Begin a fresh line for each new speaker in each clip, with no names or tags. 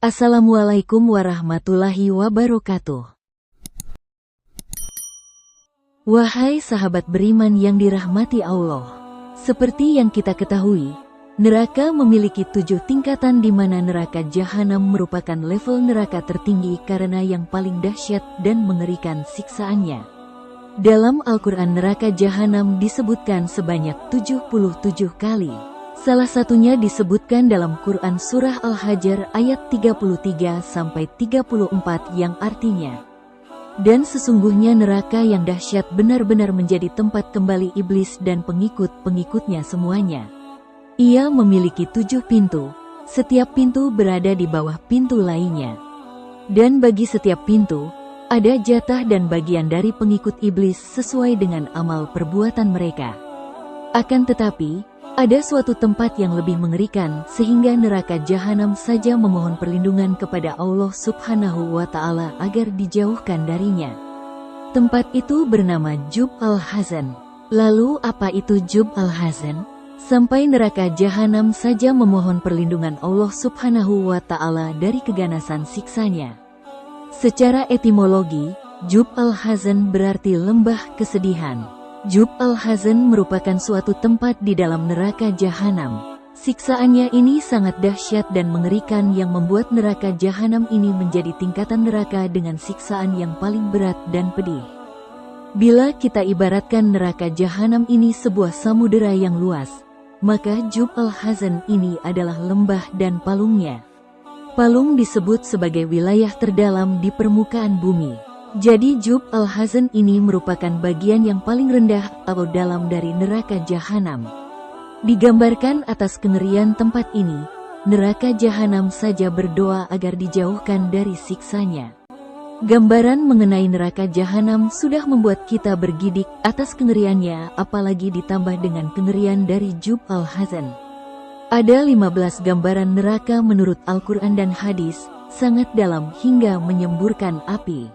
Assalamualaikum warahmatullahi wabarakatuh. Wahai sahabat beriman yang dirahmati Allah, seperti yang kita ketahui, neraka memiliki 7 tingkatan di mana neraka jahanam merupakan level neraka tertinggi karena yang paling dahsyat dan mengerikan siksaannya. Dalam Al-Quran neraka jahanam disebutkan sebanyak 77 kali. Salah satunya disebutkan dalam Quran Surah Al-Hajar ayat 33-34 yang artinya, dan sesungguhnya neraka yang dahsyat benar-benar menjadi tempat kembali iblis dan pengikut-pengikutnya semuanya. Ia memiliki 7 pintu, setiap pintu berada di bawah pintu lainnya. Dan bagi setiap pintu, ada jatah dan bagian dari pengikut iblis sesuai dengan amal perbuatan mereka. Akan tetapi, ada suatu tempat yang lebih mengerikan sehingga neraka jahanam saja memohon perlindungan kepada Allah Subhanahu wa Ta'ala agar dijauhkan darinya. Tempat itu bernama Jub al-Hazan. Lalu apa itu Jub al-Hazan? Sampai neraka jahanam saja memohon perlindungan Allah Subhanahu wa Ta'ala dari keganasan siksanya. Secara etimologi, Jub al-Hazan berarti lembah kesedihan. Jub al-Hazan merupakan suatu tempat di dalam neraka jahanam. Siksaannya ini sangat dahsyat dan mengerikan yang membuat neraka jahanam ini menjadi tingkatan neraka dengan siksaan yang paling berat dan pedih. Bila kita ibaratkan neraka jahanam ini sebuah samudera yang luas, maka Jub al-Hazan ini adalah lembah dan palungnya. Palung disebut sebagai wilayah terdalam di permukaan bumi. Jadi Jub al-Hazan ini merupakan bagian yang paling rendah atau dalam dari neraka jahanam. Digambarkan atas kengerian tempat ini, neraka jahanam saja berdoa agar dijauhkan dari siksanya. Gambaran mengenai neraka jahanam sudah membuat kita bergidik atas kengeriannya, apalagi ditambah dengan kengerian dari Jub al-Hazan. Ada 15 gambaran neraka menurut Al-Quran dan hadis, sangat dalam hingga menyemburkan api.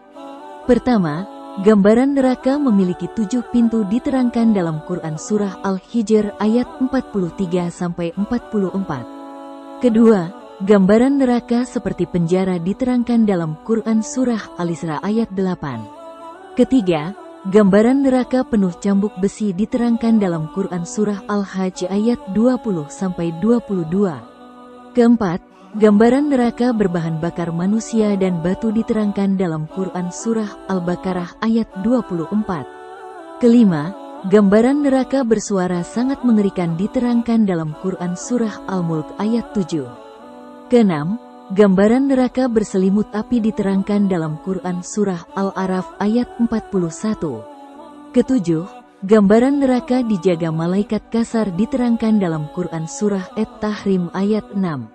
Pertama, gambaran neraka memiliki 7 pintu diterangkan dalam Quran Surah Al-Hijr ayat 43-44. Kedua, gambaran neraka seperti penjara diterangkan dalam Quran Surah Al-Isra ayat 8. Ketiga, gambaran neraka penuh cambuk besi diterangkan dalam Quran Surah Al-Hajj ayat 20-22. Keempat, gambaran neraka berbahan bakar manusia dan batu diterangkan dalam Quran Surah Al-Baqarah ayat 24. Kelima, gambaran neraka bersuara sangat mengerikan diterangkan dalam Quran Surah Al-Mulk ayat 7. Keenam, gambaran neraka berselimut api diterangkan dalam Quran Surah Al-Araf ayat 41. Ketujuh, gambaran neraka dijaga malaikat kasar diterangkan dalam Quran Surah At-Tahrim ayat 6.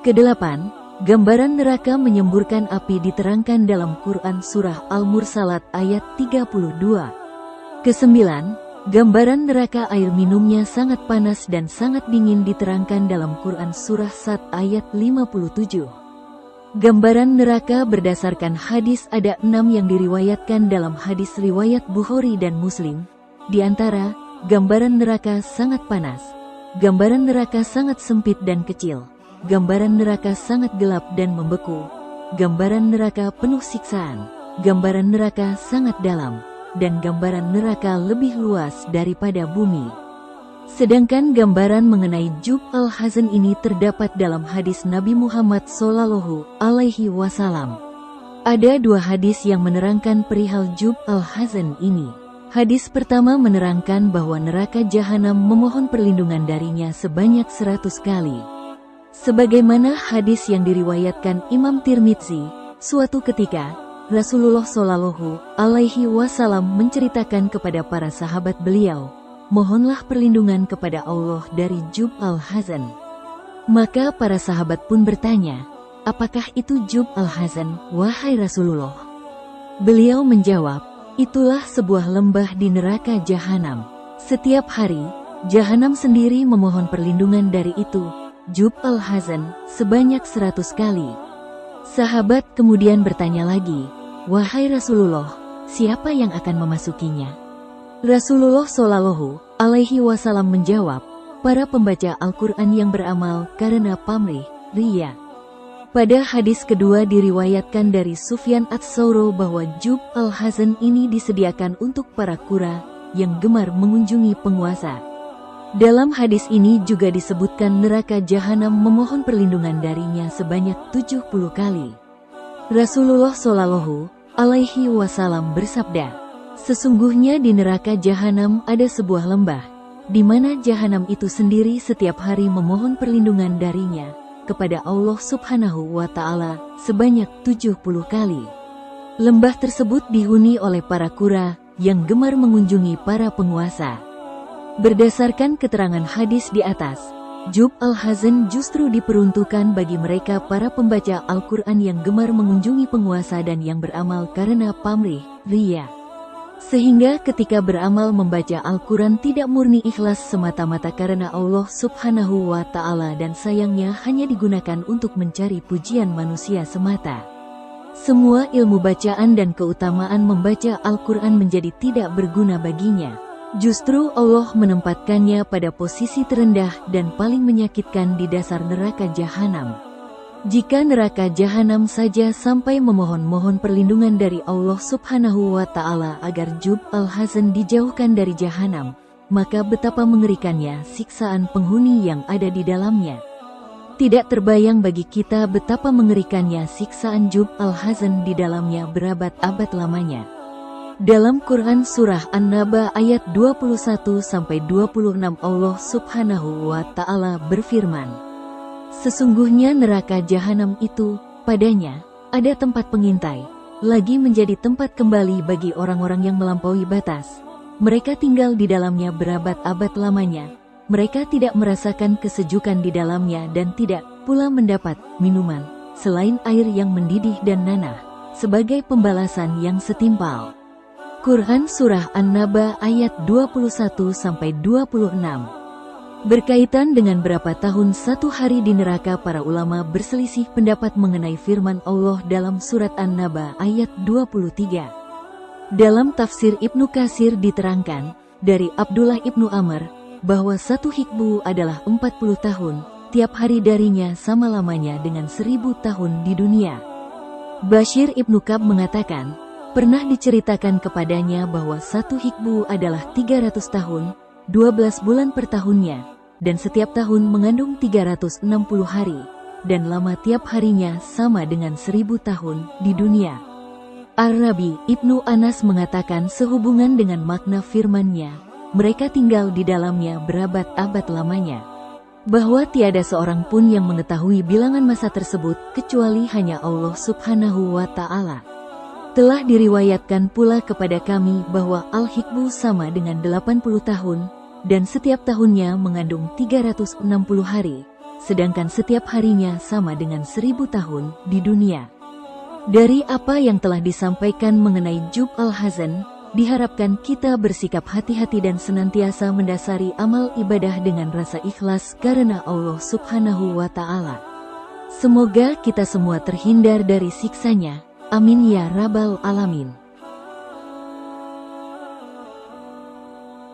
Kedelapan, gambaran neraka menyemburkan api diterangkan dalam Quran Surah Al-Mursalat ayat 32. Kesembilan, gambaran neraka air minumnya sangat panas dan sangat dingin diterangkan dalam Quran Surah Sad ayat 57. Gambaran neraka berdasarkan hadis ada 6 yang diriwayatkan dalam hadis riwayat Bukhari dan Muslim. Di antara, gambaran neraka sangat panas, gambaran neraka sangat sempit dan kecil, gambaran neraka sangat gelap dan membeku, gambaran neraka penuh siksaan, gambaran neraka sangat dalam, dan gambaran neraka lebih luas daripada bumi. Sedangkan gambaran mengenai Jub al-Hazan ini terdapat dalam hadis Nabi Muhammad SAW. Ada 2 hadis yang menerangkan perihal Jub al-Hazan ini. Hadis pertama menerangkan bahwa neraka jahanam memohon perlindungan darinya sebanyak 100 kali. Sebagaimana hadis yang diriwayatkan Imam Tirmidzi, suatu ketika Rasulullah Shallallahu Alaihi Wasallam menceritakan kepada para sahabat beliau, mohonlah perlindungan kepada Allah dari Jub al-Hazan. Maka para sahabat pun bertanya, apakah itu Jub al-Hazan, wahai Rasulullah? Beliau menjawab, itulah sebuah lembah di neraka jahanam. Setiap hari, jahanam sendiri memohon perlindungan dari itu, Jub al-Hazan, sebanyak 100 kali. Sahabat kemudian bertanya lagi, wahai Rasulullah, siapa yang akan memasukinya? Rasulullah Shallallahu Alaihi Wasallam menjawab, para pembaca Al-Quran yang beramal karena pamrih, riya. Pada hadis kedua diriwayatkan dari Sufyan Ats-Tsauri bahwa Jub al-Hazan ini disediakan untuk para kura yang gemar mengunjungi penguasa. Dalam hadis ini juga disebutkan neraka jahanam memohon perlindungan darinya sebanyak 70 kali. Rasulullah Shallallahu Alaihi Wasallam bersabda, "Sesungguhnya di neraka jahanam ada sebuah lembah, di mana jahanam itu sendiri setiap hari memohon perlindungan darinya kepada Allah Subhanahu wa Ta'ala sebanyak 70 kali. Lembah tersebut dihuni oleh para kura yang gemar mengunjungi para penguasa." Berdasarkan keterangan hadis di atas, Jub al-Hazan justru diperuntukkan bagi mereka para pembaca Al-Quran yang gemar mengunjungi penguasa dan yang beramal karena pamrih, riya. Sehingga ketika beramal membaca Al-Quran tidak murni ikhlas semata-mata karena Allah Subhanahu wa Ta'ala dan sayangnya hanya digunakan untuk mencari pujian manusia semata. Semua ilmu bacaan dan keutamaan membaca Al-Quran menjadi tidak berguna baginya. Justru Allah menempatkannya pada posisi terendah dan paling menyakitkan di dasar neraka jahanam. Jika neraka jahanam saja sampai memohon-mohon perlindungan dari Allah Subhanahu wa Ta'ala agar Jub al-Hazan dijauhkan dari jahanam, maka betapa mengerikannya siksaan penghuni yang ada di dalamnya. Tidak terbayang bagi kita betapa mengerikannya siksaan Jub al-Hazan di dalamnya berabad-abad lamanya. Dalam Quran Surah An-Naba ayat 21-26 Allah Subhanahu wa Ta'ala berfirman, "Sesungguhnya neraka jahanam itu, padanya ada tempat pengintai, lagi menjadi tempat kembali bagi orang-orang yang melampaui batas. Mereka tinggal di dalamnya berabad-abad lamanya. Mereka tidak merasakan kesejukan di dalamnya dan tidak pula mendapat minuman selain air yang mendidih dan nanah, sebagai pembalasan yang setimpal." Quran Surah An-Naba ayat 21-26. Berkaitan dengan berapa tahun satu hari di neraka, para ulama berselisih pendapat mengenai firman Allah dalam surat An-Naba ayat 23. Dalam tafsir Ibnu Katsir diterangkan, dari Abdullah Ibnu Amr, bahwa satu hikbu adalah 40 tahun, tiap hari darinya sama lamanya dengan 1000 tahun di dunia. Bashir Ibnu Kab mengatakan, pernah diceritakan kepadanya bahwa satu hikbu adalah 300 tahun, 12 bulan per tahunnya, dan setiap tahun mengandung 360 hari, dan lama tiap harinya sama dengan 1000 tahun di dunia. Ar-Rabi Ibnu Anas mengatakan sehubungan dengan makna firman-Nya, mereka tinggal di dalamnya berabad-abad lamanya, bahwa tiada seorang pun yang mengetahui bilangan masa tersebut kecuali hanya Allah Subhanahu wa Ta'ala. Telah diriwayatkan pula kepada kami bahwa Al-Hikbu sama dengan 80 tahun, dan setiap tahunnya mengandung 360 hari, sedangkan setiap harinya sama dengan 1000 tahun di dunia. Dari apa yang telah disampaikan mengenai Jub al-Hazan, diharapkan kita bersikap hati-hati dan senantiasa mendasari amal ibadah dengan rasa ikhlas karena Allah Subhanahu wa Ta'ala. Semoga kita semua terhindar dari siksanya. Amin ya Rabbal Alamin.